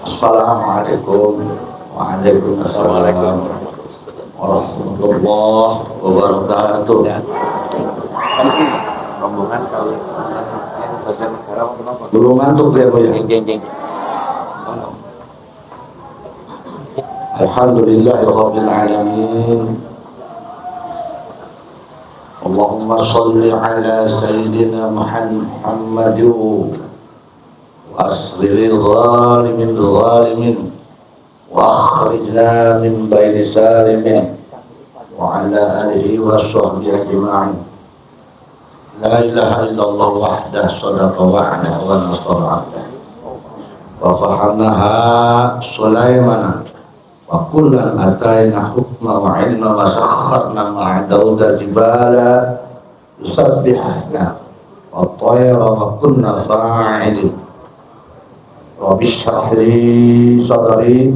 Assalamualaikum Waalaikumsalam warahmatullahi wabarakatuh. Rombongan kalau bagian negara mau kenapa? Belum ngantuk ya Bu ya? Alhamdulillahirabbil alamin. Allahumma shalli ala sayyidina Muhammad wa asril zalimin wa akhrijna min baini salimin wa ala alihi wa sahbihi ajma'in. La ilaha illallah wahdah sadaqa wa'ada wa nasara 'abdah wa fahamnaha Sulaiman wa kullan atayna hukma wa ilma wa sakharna ma'a Dauda jibala yusabbihna wa tayra wa kunna fa'ilin. Rabbi shrah li sadri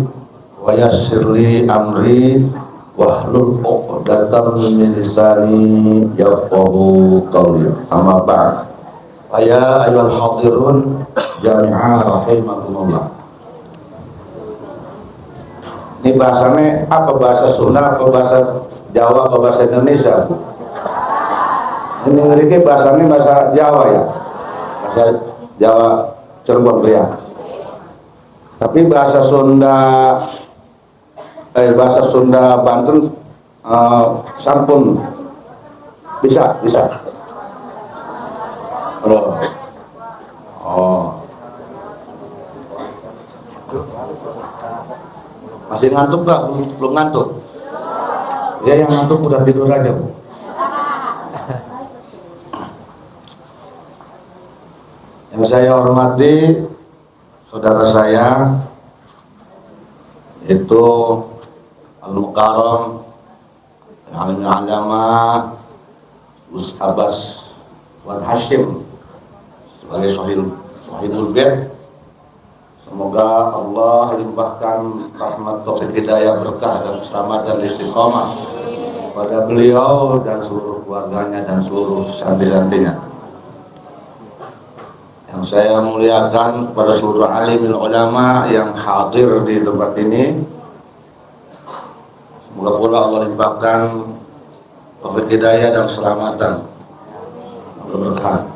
wa yassir li amri wahlul 'uqdatam min lisani yafqahu qawli. Amma ba'd. Ya ayyuhal hadirun jami'an rahimakumullah. Ini bahasanya apa, bahasa Sunda, apa bahasa Jawa, apa bahasa Indonesia? Ini ngerti bahasanya bahasa Jawa ya, bahasa Jawa Cirebon ya. Tapi bahasa Sunda Banten sampun bisa. Masih ngantuk nggak? Belum ngantuk? Ya, yang ngantuk udah tidur aja Bu. Yang saya hormati saudara saya itu Al-Mukarram Alimul Ulama Gus Abbas Fuad Hashim sebagai Shahidul Bait. Semoga Allah limpahkan rahmat, taufik, hidayah, berkah dan keselamatan istiqomah pada beliau dan seluruh keluarganya dan seluruh santri-santrinya. Yang saya muliakan kepada seluruh alim ulama yang hadir di tempat ini, semoga pula Allah limpahkan taufik, hidayah dan keselamatan, berkah.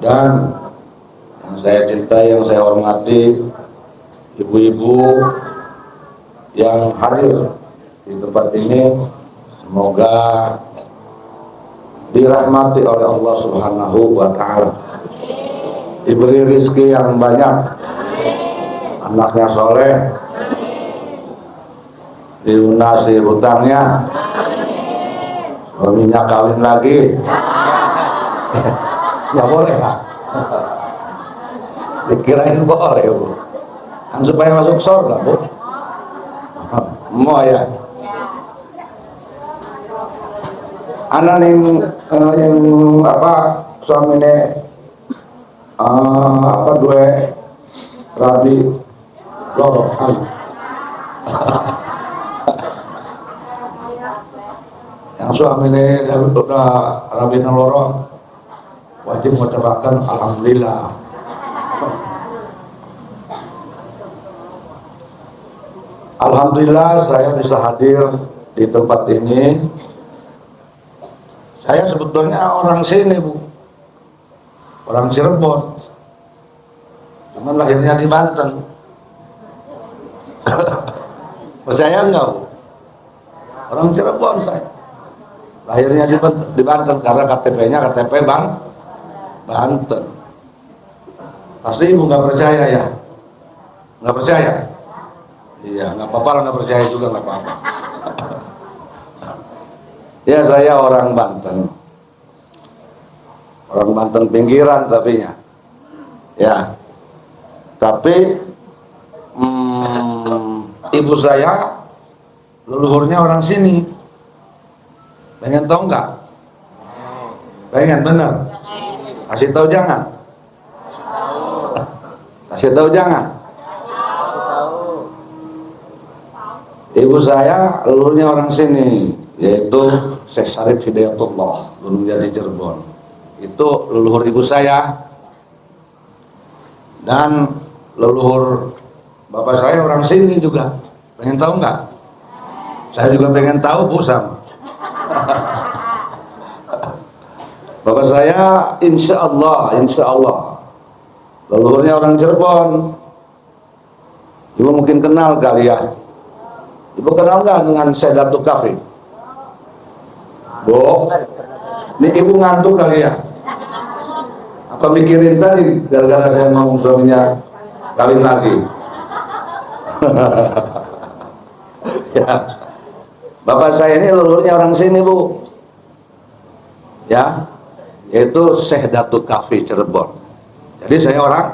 Dan yang saya cintai, yang saya hormati, ibu-ibu yang hadir di tempat ini, semoga dirahmati oleh Allah Subhanahu wa Ta'ala, diberi rezeki yang banyak, anaknya soleh, dilunasi hutangnya, suaminya kawin lagi. Nggak boleh ya? Dikirain boleh Bu, kan supaya masuk surga Bu. Mau ya? Anak yang apa suaminya dua rabi lorokan. Yang suaminya udah rabi lorok wajib mengucapkan alhamdulillah. Alhamdulillah saya bisa hadir di tempat ini. Saya sebetulnya orang sini Bu, orang Cirebon, cuman lahirnya di Banten. Percaya enggak Bu? Orang Cirebon saya, lahirnya di Banten karena KTP-nya KTP Banten. Pasti Ibu nggak percaya ya? Nggak percaya? Iya, nggak apa-apa, nggak percaya juga nggak apa-apa. Ya, saya orang Banten pinggiran tapinya. Ya, tapi ibu saya leluhurnya orang sini. Pengen tahu nggak? Pengen bener? Kasih tahu jangan? Kasih tahu jangan? Ibu saya leluhurnya orang sini, yaitu Syekh Syarif Hidayatullah, Gunung Jati Cirebon. Itu leluhur ibu saya. Dan leluhur Bapak saya orang sini juga. Pengen tahu nggak? Saya juga pengen tahu, Bu, sama. Bapak saya insya Allah leluhurnya orang Cirebon. Ibu mungkin kenal kali ya. Ibu kenal nggak dengan Sedatuk Kafi? Bu, ini ibu ngantuk kali ya? Apa mikirin tadi gara-gara saya ngomong suaminya kawin lagi? Ya, bapak saya ini leluhurnya orang sini, Bu. Ya, yaitu Syekh Datuk Kafi Cirebon. Jadi saya orang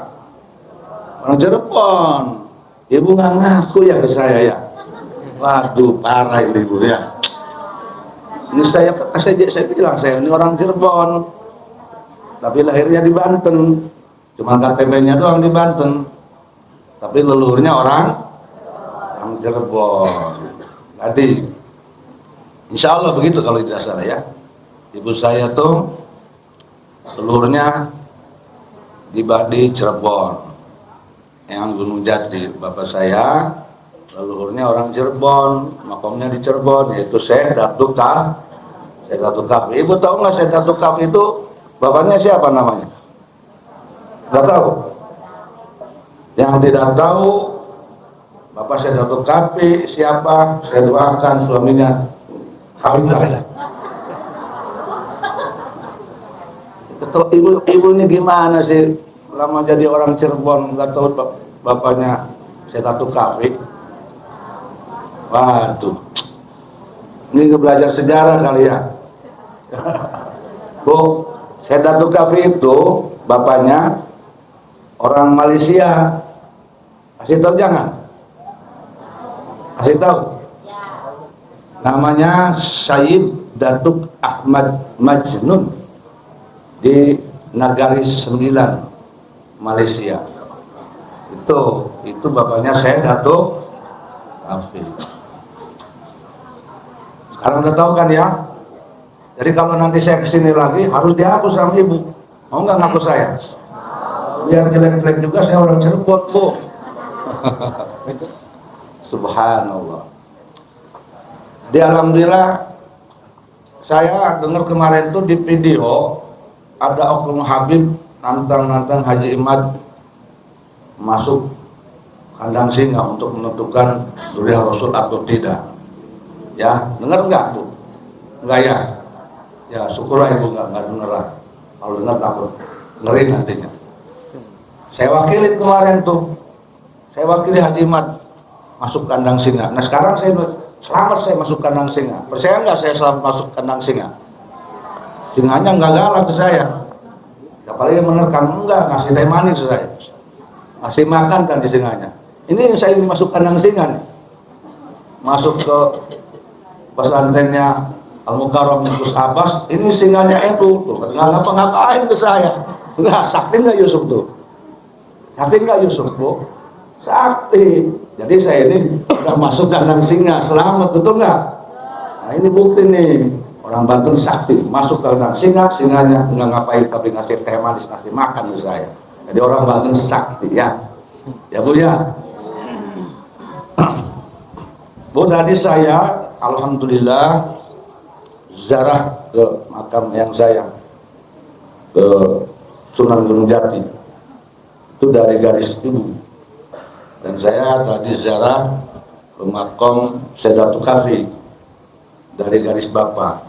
Cirebon. Ibu nggak ngaku ya ke saya ya. Waduh, parah ini ibu ya. Ini saya bilang saya ini orang Cirebon, tapi lahirnya di Banten. Cuma KTP-nya doang di Banten. Tapi leluhurnya orang Cirebon. Jadi, insya Allah begitu kalau tidak salah ya. Ibu saya tuh leluhurnya di Cirebon, yang Gunung Jati. Bapak saya leluhurnya orang Cirebon, makamnya di Cirebon, yaitu Syekh Datuk Kafi. Ibu tahu nggak Syekh Datuk Kafi itu bapaknya siapa namanya? Nggak tahu. Yang tidak tahu bapak Syekh Datuk Kafi siapa? Saya doakan suaminya kawin lagi. Ibu ini gimana sih? Lama jadi orang Cirebon nggak tahu bapaknya Syekh Datuk Kafi. Waduh, ini belajar sejarah kali ya. Bu, Syekh Datuk Kafi itu bapaknya orang Malaysia. Kasih tahu jangan? Kasih tahu. Namanya Syed Datuk Ahmad Majnun di Nagari 9, Malaysia. Itu bapaknya Syekh Datuk Kafi. Sekarang udah tahu kan ya? Jadi kalau nanti saya kesini lagi harus diaku sama ibu. Mau nggak ngaku saya? Biar jelek-jelek juga saya orang Cirebon, Bu. Subhanallah. Di alhamdulillah saya dengar kemarin tuh di video ada oknum Habib nantang Haji Imad masuk kandang singa untuk menentukan durian Rasul atau tidak. Ya, dengar nggak, Bu? Enggak ya? Ya, syukurlah ibu nggak dengar lah. Kalau dengar takut ngeri nantinya. Saya wakili kemarin tuh. Saya wakili Haji Imad masuk kandang singa. Nah sekarang selamat saya masuk kandang singa. Percaya nggak saya selamat masuk kandang singa? Singanya nggak galak ke saya. Apalagi menerkam, enggak, ngasih teh manis saya. Ngasih makan kan di singanya. Ini saya masuk kandang singa nih. Masuk ke pesantrennya Al-Mukarram Gus Abbas, ini singanya itu tuh nggak ngapa-ngapain ke saya. Nggak, sakti nggak Yusuf tuh? Sakti nggak Yusuf, Bu? Sakti. Jadi saya ini udah masuk kandang singa, selamat, betul nggak? Nah ini bukti nih, orang Banten sakti, masuk kandang singa, singanya nggak ngapain tapi ngasih teh manis, ngasih makan ke saya. Jadi orang Banten sakti ya. Ya Bu ya. Bu, tadi saya alhamdulillah ziarah ke makam yang saya ke Sunan Gunung Jati itu dari garis ibu, dan saya tadi ziarah ke makam Syekh Datuk Kafi dari garis bapak.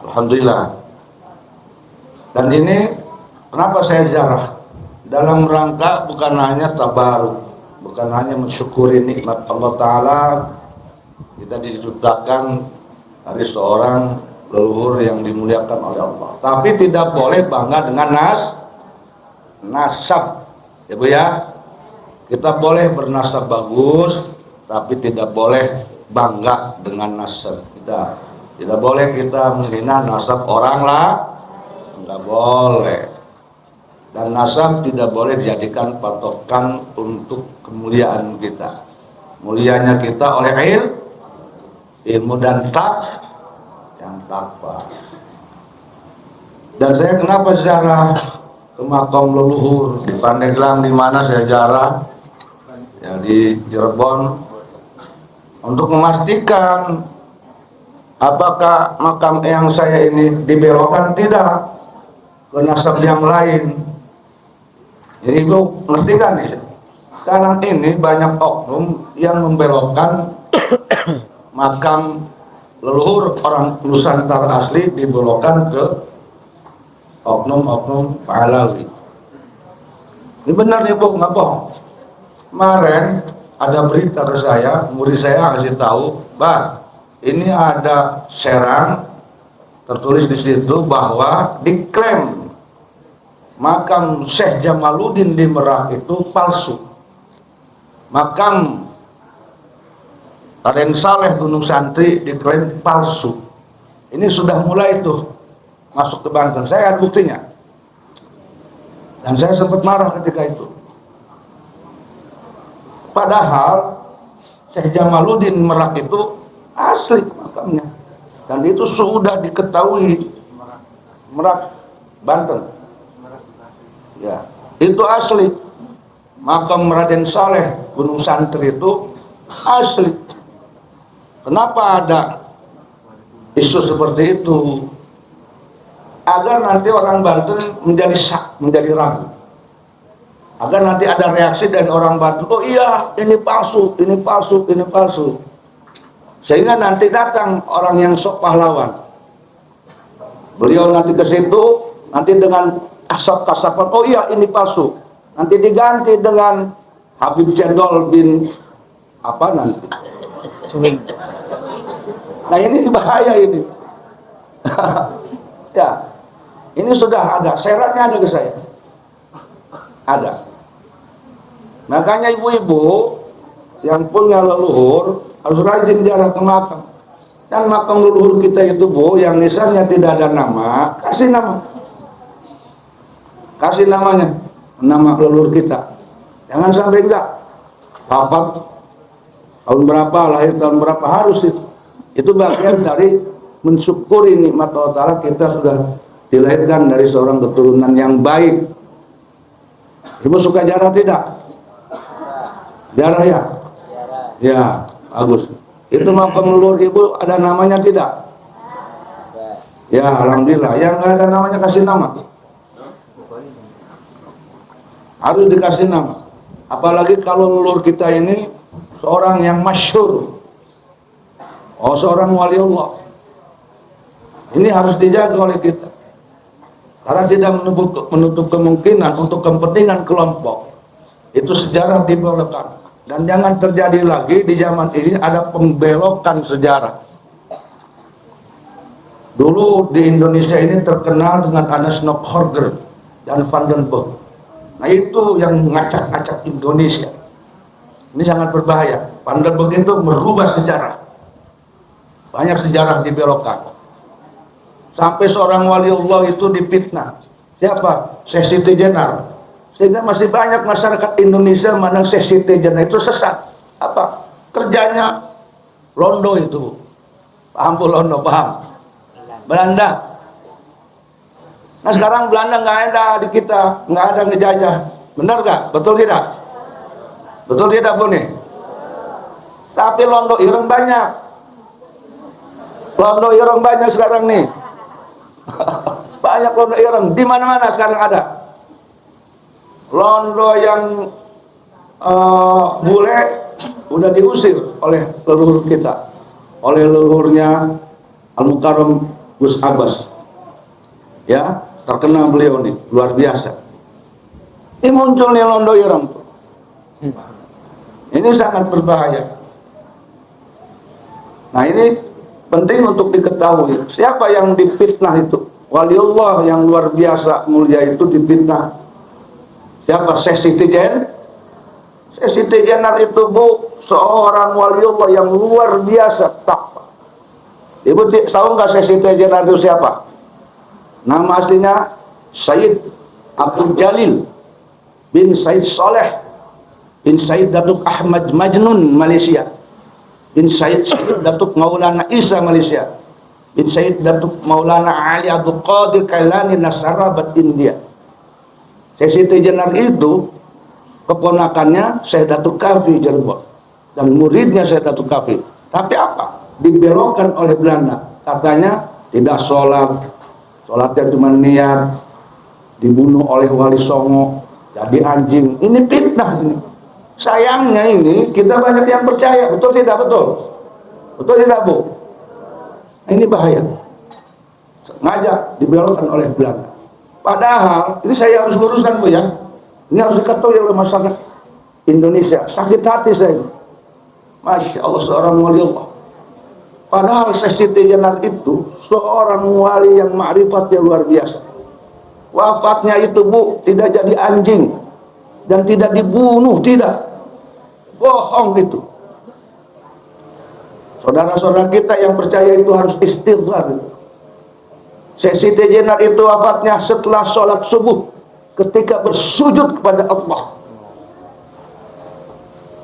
Alhamdulillah. Dan ini kenapa saya ziarah? Dalam rangka bukan hanya tabaruk, bukan hanya mensyukuri nikmat Allah Ta'ala, kita diciptakan dari seorang leluhur yang dimuliakan oleh Allah. Tapi tidak boleh bangga dengan nasab, ya Bu ya. Kita boleh bernasab bagus, tapi tidak boleh bangga dengan nasab kita. Tidak boleh kita menghina nasab orang lah, nggak boleh. Dan nasab tidak boleh dijadikan patokan untuk kemuliaan kita. Mulianya kita oleh ilmu dan takwa. Dan saya kenapa ziarah ke makam leluhur di Pandeglang, di mana saya ziarah ya di Cirebon, untuk memastikan apakah makam yang saya ini dibelokkan tidak ke nasab yang lain. Jadi Ibu ngerti kan nih? Sekarang ini banyak oknum yang membelokkan makam leluhur orang Nusantara asli dibelokkan ke oknum-oknum Pahlawi. Ini benar nih Bu, nggak bohong. Kemarin ada berita ke saya, murid saya kasih tahu, Bang, ini ada Serang, tertulis di situ bahwa diklaim makam Syekh Jamaluddin di Merak itu palsu. Makam Raden Saleh Gunung Santri diklaim palsu. Ini sudah mulai tuh masuk ke Banten. Saya ada buktinya. Dan saya sempat marah ketika itu. Padahal Syekh Jamaluddin Merak itu asli makamnya. Dan itu sudah diketahui Merak, Banten. Ya, itu asli. Makam Raden Saleh Gunung Santri itu asli. Kenapa ada isu seperti itu? Agar nanti orang Banten menjadi ragu. Agar nanti ada reaksi dari orang Banten, oh iya ini palsu, ini palsu, ini palsu. Sehingga nanti datang orang yang sok pahlawan. Beliau nanti ke situ, nanti dengan kasap-kasapan, oh iya ini palsu. Nanti diganti dengan Habib Cendol bin apa nanti? Nah ini bahaya ini. Ya, ini sudah ada, syaratnya ada ke saya. Ada. Makanya ibu-ibu yang punya leluhur harus rajin ziarah ke makam. Dan makam leluhur kita itu Bu, yang misalnya tidak ada nama, kasih nama. Kasih namanya, nama leluhur kita. Jangan sampai enggak. Wafat tahun berapa, lahir tahun berapa, harus itu. Itu bagian dari mensyukuri nikmat Allah Ta'ala, kita sudah dilahirkan dari seorang keturunan yang baik. Ibu suka ziarah tidak? Ziarah ya? Ya, bagus. Itu makam leluhur ibu ada namanya tidak? Ya, alhamdulillah. Yang nggak ada namanya kasih nama. Harus dikasih nama. Apalagi kalau leluhur kita ini seorang yang masyhur. Oh, seorang wali Allah. Ini harus dijaga oleh kita. Karena tidak menutup kemungkinan untuk kepentingan kelompok. Itu sejarah dibelokkan. Dan jangan terjadi lagi di zaman ini ada pembelokan sejarah. Dulu di Indonesia ini terkenal dengan ada Snokkhorger dan Vandenberg. Nah itu yang ngacak-ngacak Indonesia. Ini sangat berbahaya. Vandenberg itu merubah sejarah. Banyak sejarah dibelokkan. Sampai seorang wali Allah itu difitnah. Siapa? Syekh Siti Jenar. Sehingga masih banyak masyarakat Indonesia memandang Syekh Siti Jenar itu sesat. Apa? Kerjanya Londo itu. Paham Bu Londo? Paham? Belanda. Nah sekarang Belanda nggak ada di kita, nggak ada ngejajah. Benar nggak? Betul tidak? Betul tidak Bu nih? Tapi Londo Ireng banyak. Londo Ireng banyak sekarang nih. Banyak Londo Ireng. Di mana-mana sekarang ada. Londo yang bule udah diusir oleh leluhur kita, oleh leluhurnya Al-Mukarram Gus Abbas. Ya, terkenal beliau nih, luar biasa. Ini muncul nih Londo Ireng. Ini sangat berbahaya. Nah ini penting untuk diketahui. Siapa yang difitnah itu? Waliullah yang luar biasa mulia itu difitnah. Siapa? Syekh Siti Jenar. Syekh Siti Jenar itu Bu, seorang waliullah yang luar biasa takwa. Ibu tahu nggak Syekh Siti Jenar itu siapa? Nama aslinya Sayyid Abdul Jalil bin Sayyid Saleh bin Sayyid Datuk Ahmad Majnun Malaysia, bin Sayyid Datuk Maulana Isa Malaysia, bin Sayyid Datuk Maulana Ali Abdul Qadir Kailani Nasarabat India. Syekh Siti Jenar itu keponakannya Syekh Datuk Kafi Cirebon dan muridnya Syekh Datuk Kafi. Tapi apa? Dibelokkan oleh Belanda. Katanya tidak sholat, sholatnya cuma niat, dibunuh oleh Wali Songo, jadi anjing. Ini fitnah ini. Sayangnya ini kita banyak yang percaya, betul tidak betul? Betul tidak Bu? Ini bahaya. Sengaja dibelokkan oleh Belanda. Padahal ini saya harus luruskan Bu ya. Ini harus diketahui oleh masyarakat Indonesia. Sakit hati saya. Masya Allah, seorang wali Allah. Padahal Siti Jenar itu seorang wali yang ma'rifatnya luar biasa. Wafatnya itu Bu tidak jadi anjing dan tidak dibunuh, tidak. Bohong itu. Saudara-saudara kita yang percaya itu harus istighfar. Siti Jenar itu wafatnya setelah sholat subuh ketika bersujud kepada Allah.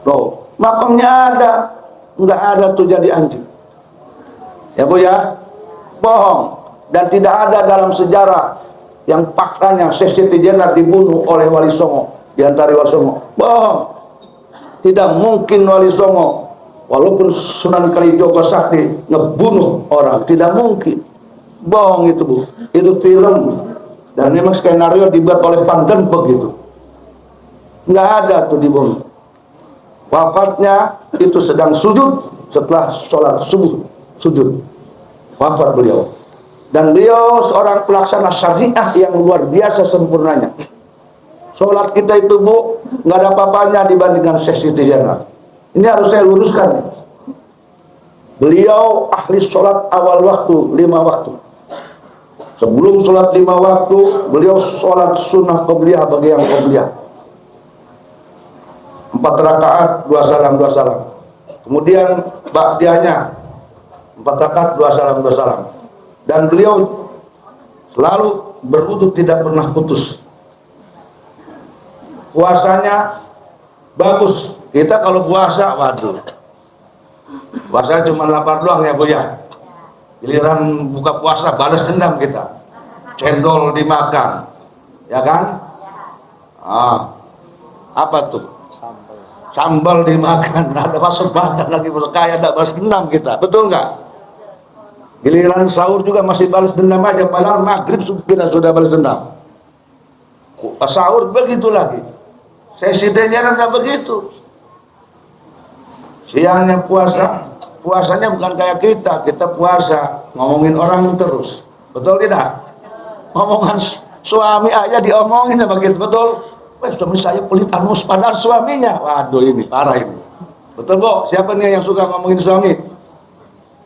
Loh, makamnya ada, nggak ada tuh jadi anjing. Ya Bu ya, bohong. Dan tidak ada dalam sejarah yang faktanya Siti Jenar dibunuh oleh Wali Songo, di antara Wali Songo. Bohong. Tidak mungkin Wali Songo, walaupun Sunan Kalijogo Sakti ngebunuh orang, tidak mungkin. Bohong itu Bu. Itu film. Dan memang skenario dibuat oleh Van den Berg gitu. Nggak ada tuh dibunuh. Wafatnya itu sedang sujud setelah sholat subuh. Sujud, wafat beliau. Dan beliau seorang pelaksana syariah yang luar biasa sempurnanya. Sholat kita itu Bu nggak ada apa-apanya dibandingkan Siti Jenar. Ini harus saya luruskan. Beliau ahli sholat awal waktu, 5 waktu. Sebelum sholat 5 waktu, beliau sholat sunnah qobliyah bagi yang qobliyah. 4 rakaat, 2 salam, 2 salam. Kemudian ba'diyahnya 4 rakaat, 2 salam, 2 salam. Dan beliau selalu berwudu, tidak pernah putus. Puasanya bagus. Kita kalau puasa, waduh, puasa cuma lapar doang ya Bu ya. Giliran buka puasa balas dendam kita. Cendol dimakan, ya kan? Apa tuh? Sambal dimakan, ada masuk makan lagi, kayak ada balas dendam kita, betul nggak? Giliran sahur juga masih balas dendam aja, padahal maghrib kita sudah balas dendam. Sahur begitu lagi. Siti Jenar nggak begitu. Siangnya puasa, puasanya bukan kayak kita puasa ngomongin orang terus, betul tidak? Ngomongan suami aja diomongin sama kita, betul? Suami saya pelit anus padahal suaminya. Waduh, ini parah ini. Betul Bu? Siapa nih yang suka ngomongin suami?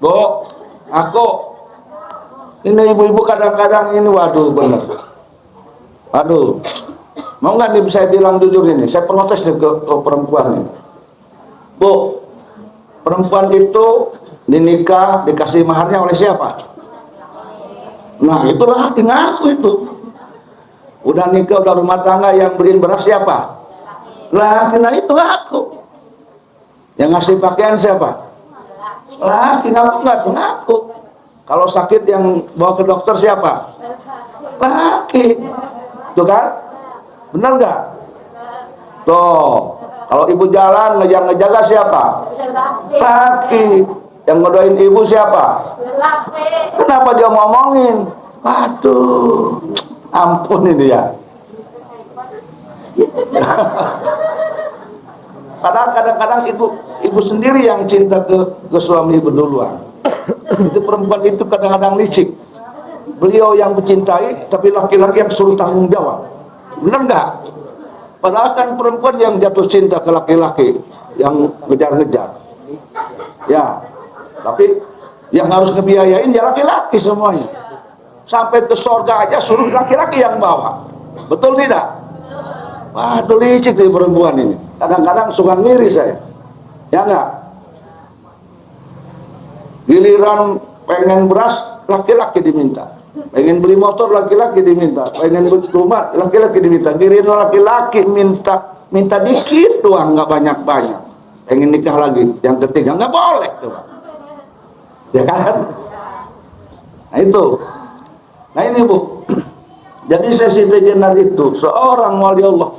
Bu, aku. Ini ibu-ibu kadang-kadang ini, waduh bener. Waduh. Mau nggak nih saya bilang jujur ini? Saya protes ke perempuan ini. Bu, perempuan itu dinikah, dikasih maharnya oleh siapa? Nah, itulah ngaku itu. Udah nikah, udah rumah tangga, yang beliin beras siapa? Laki. Nah itu ngaku. Yang ngasih pakaian siapa? Laki. Ngaku. Kalau sakit yang bawa ke dokter siapa? Laki. Tuh kan? Benar nggak? Tuh. Kalau ibu jalan ngejaga siapa? Laki. Yang ngedoain ibu siapa? Kenapa dia ngomongin? Waduh. Ampun ini ya. Padahal kadang-kadang ibu sendiri yang cinta ke suami ibu duluan. Itu perempuan itu kadang-kadang licik. Beliau yang mencintai, tapi laki-laki yang suruh tanggung jawab. Benar nggak? Padahal kan perempuan yang jatuh cinta ke laki-laki, yang ngejar-ngejar. Ya, tapi yang harus ngebiayain ya laki-laki semuanya. Sampai ke surga aja suruh laki-laki yang bawa. Betul tidak? Waduh, licik nih perempuan ini. Kadang-kadang suka ngiri saya. Ya enggak? Giliran pengen beras, laki-laki diminta. Pengen beli motor, laki-laki diminta. Pengen beli rumah, laki-laki diminta. Giliran laki-laki minta dikit doang, nggak banyak-banyak. Pengen nikah lagi, yang ketiga nggak boleh tuh. Ya kan? Nah itu. Nah ini Bu, jadi Siti Jenar itu seorang wali Allah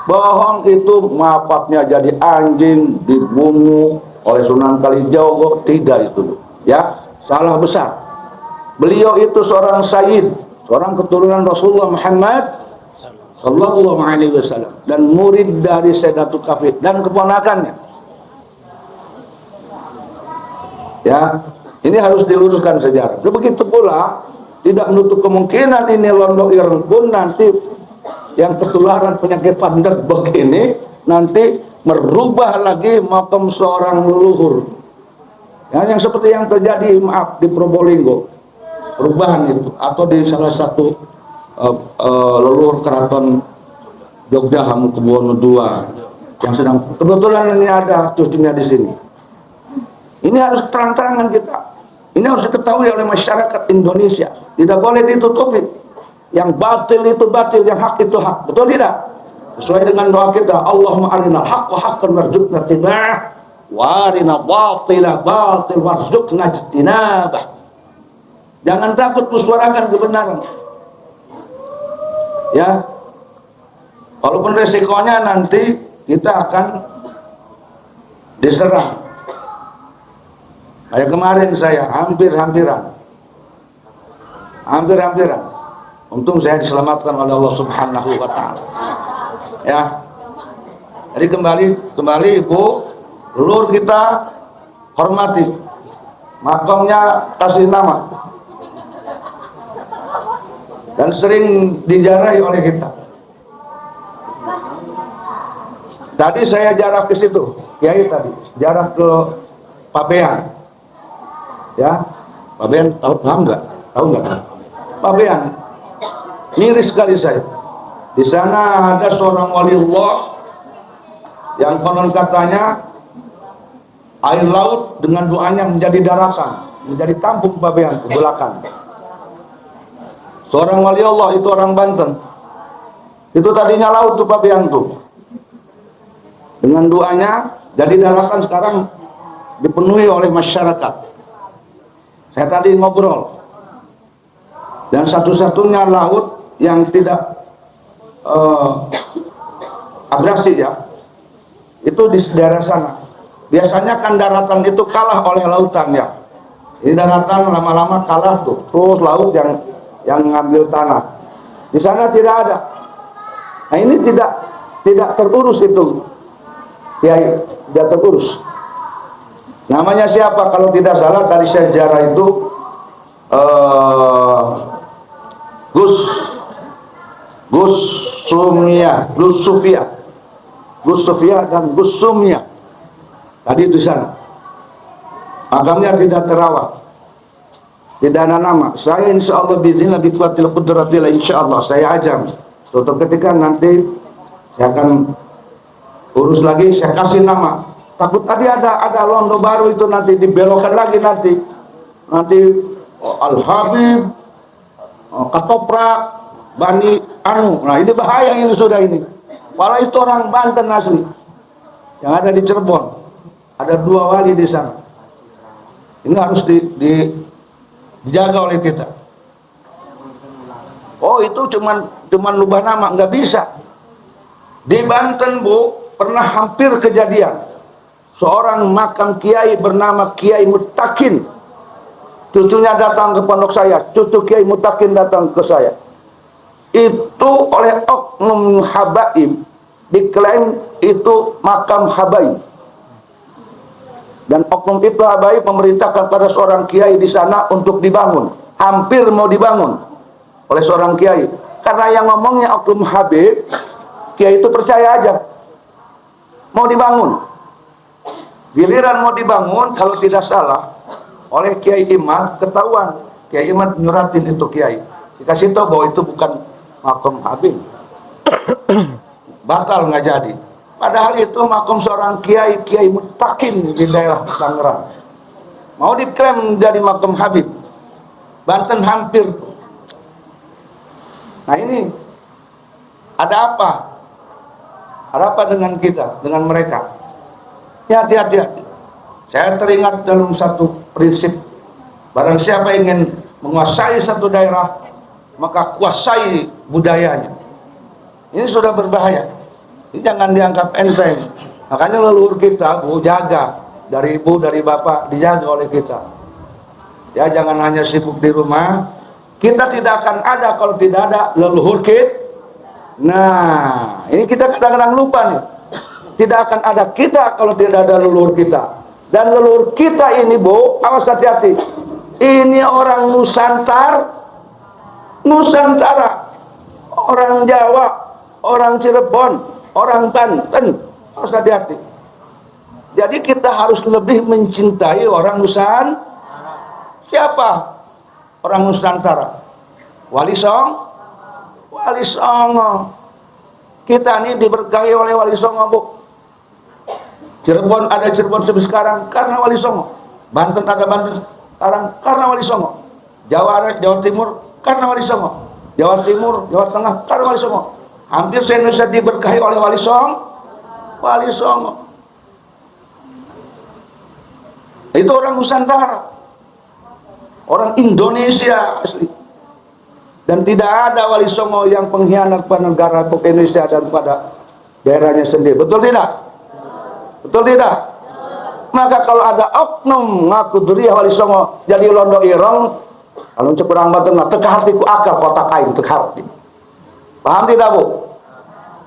Bohong itu maafnya jadi anjing, dibunuh oleh Sunan Kalijogo, tidak itu. Ya, salah besar. Beliau itu seorang sayyid, seorang keturunan Rasulullah Muhammad sallallahu alaihi wasallam dan murid dari Sayyidatul Kafir dan keponakannya. Ya, ini harus diluruskan sejarah. Begitu pula tidak menutup kemungkinan ini Londo Ireng pun nanti yang ketularan penyakit pandeg begini nanti merubah lagi makam seorang leluhur. Ya, yang seperti yang terjadi maaf di Probolinggo, perubahan itu, atau di salah satu leluhur keraton Jogja Hamengkubuwono II yang sedang kebetulan ini ada cucunya di sini. Ini harus terang-terangan kita. Ini harus diketahui oleh masyarakat Indonesia. Tidak boleh ditutupi. Yang batil itu batil, yang hak itu hak. Betul tidak? Sesuai dengan doa kita, Allahumma arinal haqqa haqqan warzuqna ittiba'ah wa arinal batila batil warzuqna ijtinabah. Jangan takut bersuarakan kebenaran. Ya. Walaupun resikonya nanti kita akan diserang. Kayak kemarin saya hampir-hampiran. Untung saya diselamatkan oleh Allah Subhanahu wa taala. Ya. Jadi kembali Ibu, leluhur kita hormati. Makamnya kasih nama. Dan sering dijarahi oleh kita. Tadi saya jarah ke situ, Kiai tadi, jarah ke Pabean. Ya, Pabean tahu nggak? Pabean, miris sekali saya. Di sana ada seorang waliullah yang konon katanya air laut dengan doanya menjadi daratan, menjadi kampung Pabean ke belakang. Seorang wali Allah itu orang Banten. Itu tadinya laut tuh Pabean tuh. Dengan doanya jadi daratan, sekarang dipenuhi oleh masyarakat. Saya tadi ngobrol. Dan satu-satunya laut yang tidak abrasi ya, itu di daerah sana. Biasanya kan daratan itu kalah oleh lautan ya. Ini daratan lama-lama kalah tuh. Terus laut yang ngambil tanah. Di sana tidak ada. Nah ini tidak terurus itu. Ya, tidak terurus. Namanya siapa kalau tidak salah dari sejarah itu Gus Sufia dan Gus Sumia. Tadi di sana. Makamnya tidak terawat. Tidak ada nama. Saya insya Allah biiznillah bi kuwatil qudratillah insya Allah saya ajam. Suatu ketika nanti saya akan urus lagi, saya kasih nama. Takut tadi ada londo baru itu nanti dibelokkan lagi nanti Al-Habib, Ketoprak, Bani Anu. Nah ini bahaya ini sudah ini. Padahal itu orang Banten asli yang ada di Cirebon. Ada 2 wali di sana. Ini harus dijaga oleh kita. Oh itu cuman lubah nama, nggak bisa. Di Banten Bu pernah hampir kejadian seorang makam kiai bernama Kiai Mutakin. Cucunya datang ke pondok saya, cucu Kiai Mutakin datang ke saya. Itu oleh oknum habaib diklaim itu makam habaib. Dan oknum itu habaib memerintahkan pada seorang kiai di sana untuk dibangun. Hampir mau dibangun oleh seorang kiai. Karena yang ngomongnya oknum habib, kiai itu percaya aja. Mau dibangun. Giliran mau dibangun, kalau tidak salah, oleh Kiai Iman, ketahuan. Kiai Iman nyuratin itu kiai. Dikasih tahu bahwa itu bukan makam habib. Batal nggak jadi. Padahal itu makam seorang Kiai Mutakin di daerah Tangerang. Mau diklaim menjadi makam Habib. Banten hampir. Nah ini ada apa? Ada apa dengan kita, dengan mereka? Ya hati-hati. Saya teringat dalam satu prinsip. Barang siapa ingin menguasai satu daerah, maka kuasai budayanya. Ini sudah berbahaya. Ini jangan dianggap enteng. Makanya leluhur kita, Bu, jaga. Dari ibu, dari bapak, dijaga oleh kita. Ya, jangan hanya sibuk di rumah. Kita tidak akan ada kalau tidak ada leluhur kita. Nah, ini kita kadang-kadang lupa nih. Tidak akan ada kita kalau tidak ada leluhur kita. Dan leluhur kita ini, Bu, awas hati-hati. Ini orang Nusantara, orang Jawa, orang Cirebon, orang Banten, harus hati-hati. Jadi kita harus lebih mencintai orang Nusantara. Siapa orang Nusantara? Wali Songo. Kita ini diberkahi oleh Wali Songo, Bu. Cirebon ada Cirebon sampai sekarang karena Wali Songo. Banten ada Banten sekarang karena Wali Songo. Jawa Timur karena Wali Songo. Jawa Timur, Jawa Tengah karena Wali Songo. Hampir se-Indonesia diberkahi oleh Wali Songo. Itu orang Nusantara, orang Indonesia asli. Dan tidak ada Wali Songo yang pengkhianat pada negara Indonesia dan pada daerahnya sendiri. Betul tidak? Betul tidak? Maka kalau ada oknum ngaku duriah Wali Songo jadi londo irong, kalau ceperang Banten teka hatiku akal kotak kain teka hati. Paham tidak, Bu?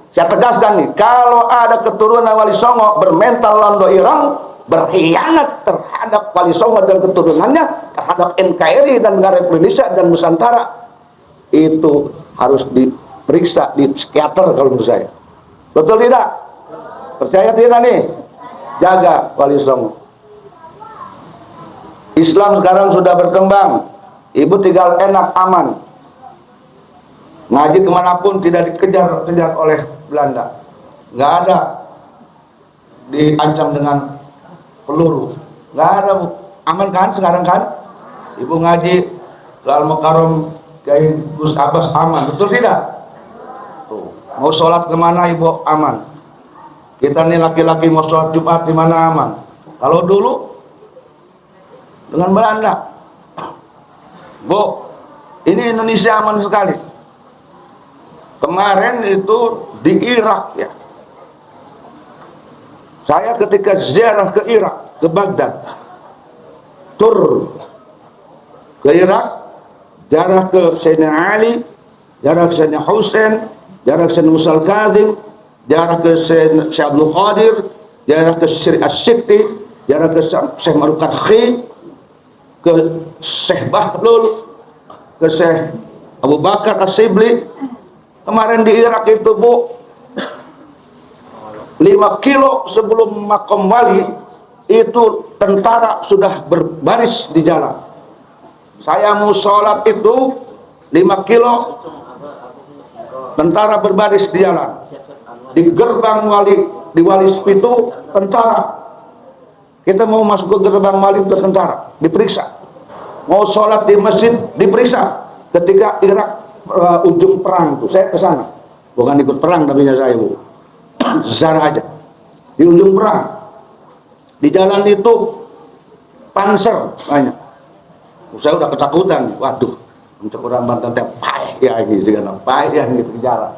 Saya tegaskan nih, kalau ada keturunan Wali Songo bermental londo irong, berkhianat terhadap Wali Songo dan keturunannya, terhadap NKRI dan negara Indonesia dan Nusantara, itu harus diperiksa di psikiater kalau menurut saya. Betul tidak? Percaya tidak nih? Jaga Wali Songo. Islam sekarang sudah berkembang. Ibu tinggal enak, aman. Ngaji kemanapun tidak dikejar oleh Belanda. Nggak ada diancam dengan peluru. Nggak ada, Bu. Aman kan sekarang kan? Ibu ngaji ke Al-Mukarram Kiai Gus Abbas aman. Betul tidak? Tuh. Mau sholat kemana Ibu aman. Kita nih laki-laki mau sholat Jumat di mana aman. Kalau dulu dengan Belanda, Bu, ini Indonesia aman sekali. Kemarin itu di Irak ya. Saya ketika ziarah ke Irak, ke Baghdad, tur ke Irak, ziarah ke Sayyidina Ali, ziarah ke Sayyidina Husain, ziarah ke Sayyidina Musa al-Kazim, ziarah ke Syekh Abdul Qadir, ziarah ke Syekh As-Sikti, ziarah ke Syekh Maruf Kadhi, ke Syekh Bahlul, ke Syekh Abu Bakar As-Sibli. Kemarin di Irak itu, Bu, 5 kilo sebelum makam wali itu tentara sudah berbaris di jalan. Saya mau sholat itu 5 kilo tentara berbaris di jalan. Di gerbang wali, di Wali Spitu tentara. Kita mau masuk ke gerbang wali itu tentara, diperiksa. Mau sholat di masjid diperiksa. Ketika Irak ujung perang tuh, saya ke sana. Bukan ikut perang tapi saya, Bu. Sejarah aja. Di ujung perang. Di jalan itu panser banyak. Saya udah ketakutan. Waduh, untuk orang Banten teh payah gitu kan. Payah gitu jalan.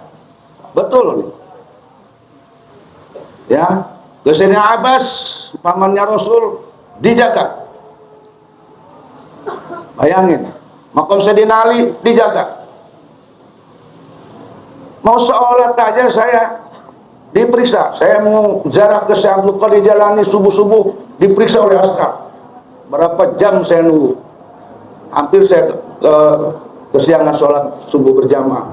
Betul nih. Ya, ke Sayyidina Abbas, pamannya Rasul dijaga. Bayangin, makam Sayyidina Ali dijaga. Mau sholat aja saya diperiksa. Saya mau ziarah ke Syekh Abdul Qadir Jalani subuh-subuh diperiksa oleh askar. Berapa jam saya nunggu? Hampir saya kesiangan sholat subuh berjamaah.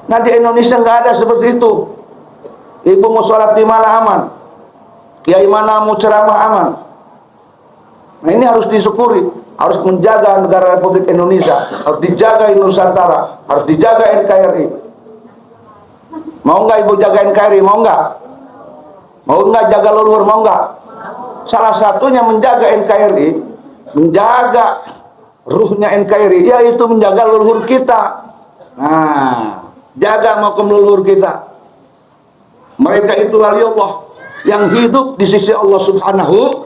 Nah di Indonesia nggak ada seperti itu. Ibu mau sholat di mana aman, kiai mana mau ceramah aman. Nah ini harus disyukuri, harus menjaga negara Republik Indonesia, harus dijaga Nusantara, harus dijaga NKRI. Mau nggak Ibu jaga NKRI? Mau nggak? Mau nggak jaga leluhur? Mau nggak? Salah satunya menjaga NKRI, menjaga ruhnya NKRI, yaitu menjaga leluhur kita. Nah, jaga makam leluhur kita. Mereka itu wali Allah yang hidup di sisi Allah Subhanahu.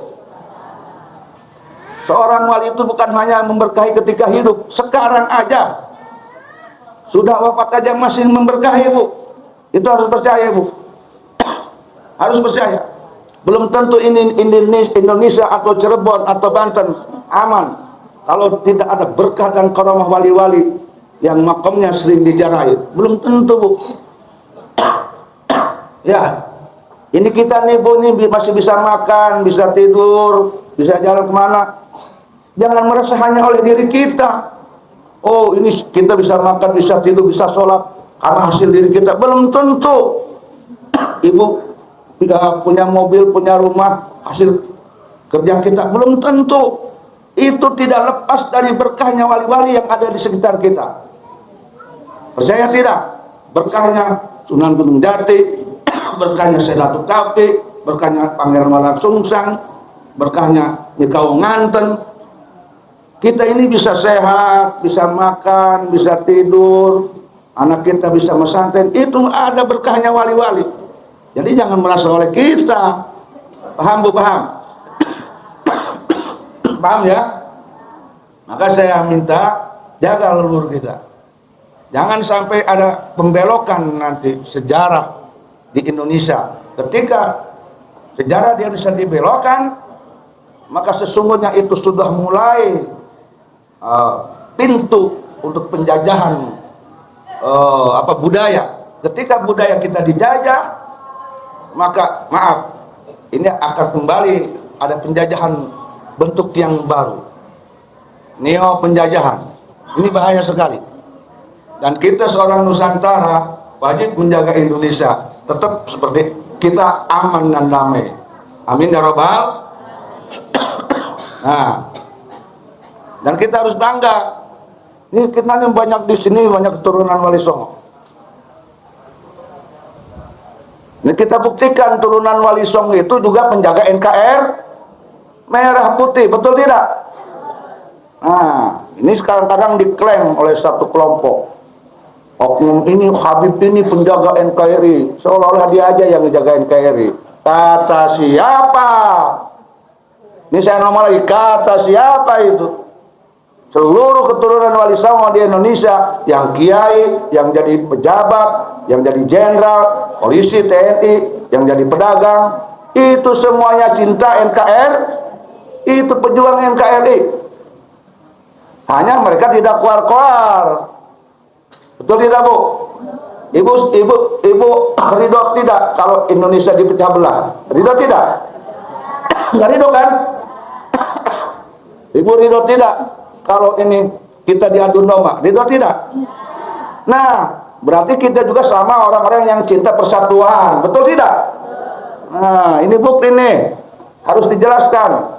Seorang wali itu bukan hanya memberkahi ketika hidup, sekarang aja sudah wafat aja masih memberkahi, Bu. Itu harus percaya, Bu. Harus percaya. Belum tentu ini Indonesia atau Cirebon atau Banten aman kalau tidak ada berkah dan karamah wali-wali yang makamnya sering diziarahi. Belum tentu, Bu. Ya, ini kita nih, Bu, nih masih bisa makan, bisa tidur, bisa jalan kemana. Jangan merasa hanya oleh diri kita. Oh, ini kita bisa makan, bisa tidur, bisa sholat karena hasil diri kita. Belum tentu. Ibu punya mobil, punya rumah, hasil kerja kita. Belum tentu. Itu tidak lepas dari berkahnya wali-wali yang ada di sekitar kita. Percaya tidak? Berkahnya Sunan Gunung Jati, berkahnya Sedatu Kapi, berkahnya Pangeran Walang Sungsang, berkahnya Nyekau Nganten. Kita ini bisa sehat, bisa makan, bisa tidur, anak kita bisa mesanten. Itu ada berkahnya wali-wali. Jadi jangan merasa oleh kita. Paham, Bu? Paham? Paham ya? Maka saya minta jaga leluhur kita. Jangan sampai ada pembelokan nanti sejarah di Indonesia. Ketika sejarah di Indonesia dibelokkan, maka sesungguhnya itu sudah mulai pintu untuk penjajahan budaya. Ketika budaya kita dijajah, maka maaf, ini akan kembali ada penjajahan bentuk yang baru, neo penjajahan. Ini bahaya sekali. Dan kita seorang Nusantara wajib menjaga Indonesia tetap seperti kita aman dan damai. Amin ya Rabbal. Nah, dan kita harus bangga. Ini kita nih banyak di sini, banyak keturunan Wali Songo. Ini kita buktikan turunan Wali Songo itu juga penjaga NKR merah putih, betul tidak? Nah, ini sekarang kadang diklaim oleh satu kelompok. Oknum ini, Habib ini penjaga NKRI, seolah-olah dia aja yang menjaga NKRI. Kata siapa? Ini saya ngomong lagi, kata siapa itu? Seluruh keturunan Wali Songo di Indonesia, yang kiai, yang jadi pejabat, yang jadi jenderal, polisi, TNI, yang jadi pedagang, itu semuanya cinta NKR, itu pejuang NKRI. Hanya mereka tidak keluar-keluar. Betul tidak, Bu? Ibu ridho tidak kalau Indonesia dipecah belah? Ridho tidak? Nggak ridho kan? Ibu ridho tidak kalau ini kita diadu domba? Ridho tidak? Nah, berarti kita juga sama orang-orang yang cinta persatuan. Betul tidak? Nah, ini bukti nih. Harus dijelaskan.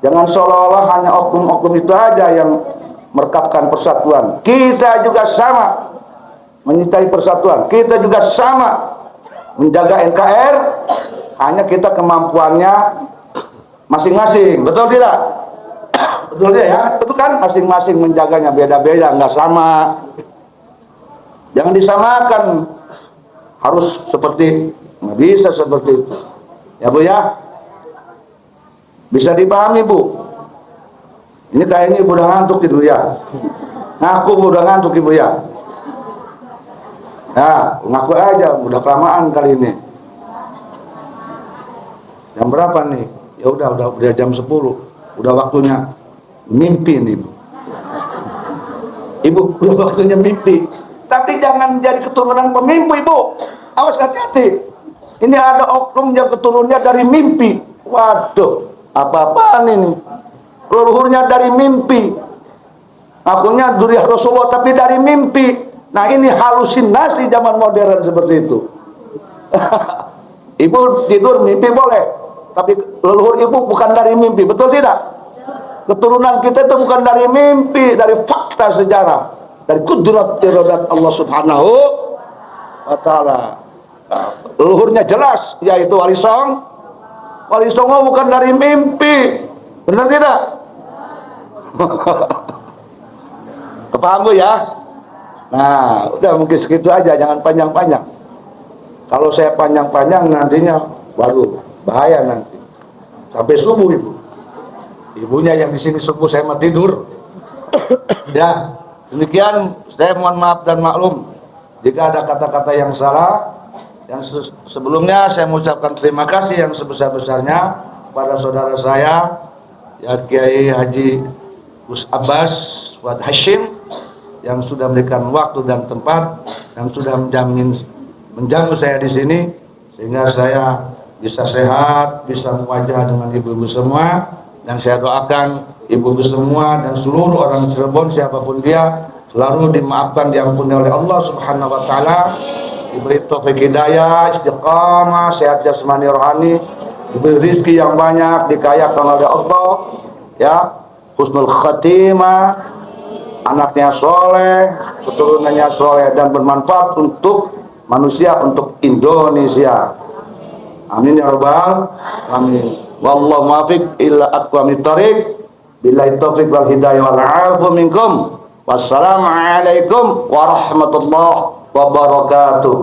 Jangan seolah-olah hanya oknum-oknum itu aja yang merekatkan persatuan. Kita juga sama menyintai persatuan. Kita juga sama menjaga NKR. Hanya kita kemampuannya masing-masing. Betul tidak? Betul tidak ya? Itu kan masing-masing menjaganya beda-beda, nggak sama. Jangan disamakan. Harus seperti, nggak bisa seperti itu. Ya, Bu ya? Bisa dipahami, Bu? Ini kayaknya Ibu udah ngantuk tidur ya. Ngaku Bu udah ngantuk Ibu ya. Nah, ngaku aja, udah kelamaan kali ini. Jam berapa nih? Ya udah jam 10. Udah waktunya mimpi nih, Bu. Ibu, udah waktunya mimpi. Tapi jangan jadi keturunan pemimpi, Bu. Awas, hati-hati. Ini ada oknum yang keturunannya dari mimpi. Waduh, apa-apaan ini? Leluhurnya dari mimpi. Akunya Dzurriyyah Rasulullah tapi dari mimpi. Nah, ini halusinasi zaman modern seperti itu. Ibu tidur mimpi boleh, tapi leluhur ibu bukan dari mimpi, betul tidak? Keturunan kita itu bukan dari mimpi, dari fakta sejarah, dari kudrat iradat Allah Subhanahu wa Ta'ala. Leluhurnya jelas, yaitu Wali Songo. Wali Songo bukan dari mimpi, benar tidak? Kepaham Bu ya? Nah, udah mungkin segitu aja, jangan panjang-panjang. Kalau saya panjang-panjang nantinya baru bahaya nanti. Sampai subuh Ibu. Ibunya yang di sini subuh, saya mau tidur. Ya, demikian saya mohon maaf dan maklum jika ada kata-kata yang salah. Yang sebelumnya saya mengucapkan terima kasih yang sebesar-besarnya kepada saudara saya ya Kiai Haji Gus Abbas Fuad Hashim yang sudah memberikan waktu dan tempat, yang sudah menjamu saya di sini sehingga saya bisa sehat, bisa mewajah dengan ibu-ibu semua, dan saya doakan ibu-ibu semua dan seluruh orang Cirebon siapapun dia selalu dimaafkan, diampuni oleh Allah Subhanahu wa taala, diberi taufik hidayah, istiqamah, sehat jasmani rohani, diberi rezeki yang banyak, dikayakan oleh Allah, ya, husnul khatimah, anaknya soleh, keturunannya soleh dan bermanfaat untuk manusia, untuk Indonesia. Amin ya rabbal alamin. Wallahu muwaffiq ila aqwamit thariq. Billahi taufiq wal hidayah wal 'afu minkum. Wassalamualaikum warahmatullahi wabarakatuh.